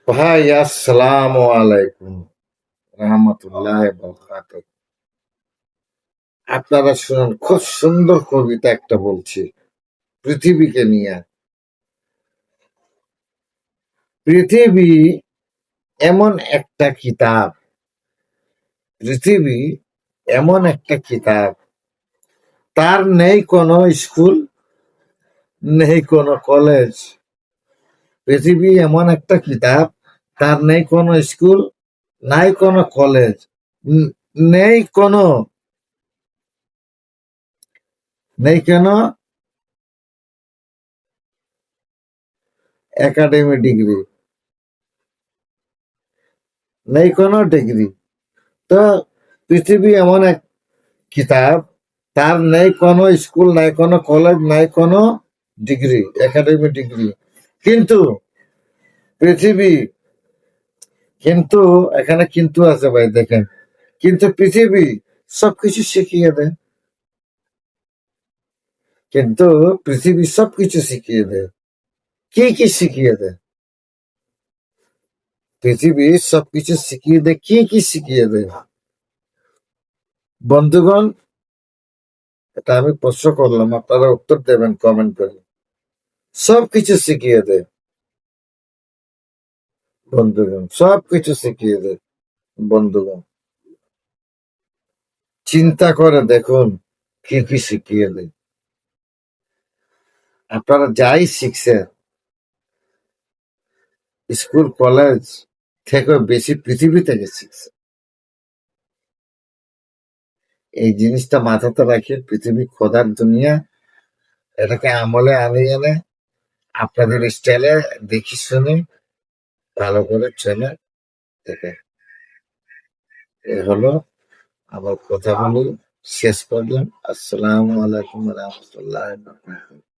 ভাই আসসালামু আলাইকুম রহমতুল্লাহ বরকাতুহ। আপনারা শুনুন, খুব সুন্দর কবিতা একটা বলছি পৃথিবীকে নিয়ে। পৃথিবী এমন একটা কিতাব, পৃথিবী এমন একটা কিতাব, তার নেই কোনো স্কুল, নেই কোনো কলেজ। পৃথিবী এমন একটা কিতাব, তার নেই কোনো স্কুল, নাই কোনো কলেজ, নেই কোনো কেন একাডেমি ডিগ্রি, নেই কোনো ডিগ্রি। তো পৃথিবী এমন এক কিতাব, তার নেই কোনো স্কুল, নাই কোনো কলেজ, নাই কোনো ডিগ্রি, একাডেমি ডিগ্রি। কিন্তু পৃথিবী, কিন্তু এখানে কিন্তু আছে ভাই, দেখেন। কিন্তু পৃথিবী সবকিছু শিখিয়ে দেয়, কিন্তু পৃথিবী সবকিছু শিখিয়ে দেয়। কি কি শিখিয়ে দেয়? পৃথিবী সবকিছু শিখিয়ে দেয়, কি কি শিখিয়ে দেয় বন্ধুগণ? এটা আমি প্রশ্ন করলাম, আপনারা উত্তর দেবেন কমেন্ট করে। সবকিছু শিখিয়ে দেয় বন্ধুগণ, সবকিছু শিখিয়ে দেয় বন্ধুগণ। চিন্তা করে দেখুন কি কি শিখিয়ে দেয়। আপনারা যাই শিখছেন, স্কুল কলেজ থেকে বেশি পৃথিবী থেকে শিখছেন। এই জিনিসটা মাথাতে রাখি, পৃথিবী খোদার দুনিয়া। এটাকে আমলে আনিয়ে এনে আপনাদের স্টাইলে দেখি শুনে ভালো করে চলে। দেখে এ হলো আমার কথা, বলি শেষ করলাম। আসসালামু আলাইকুম রহমতুল্লাহ।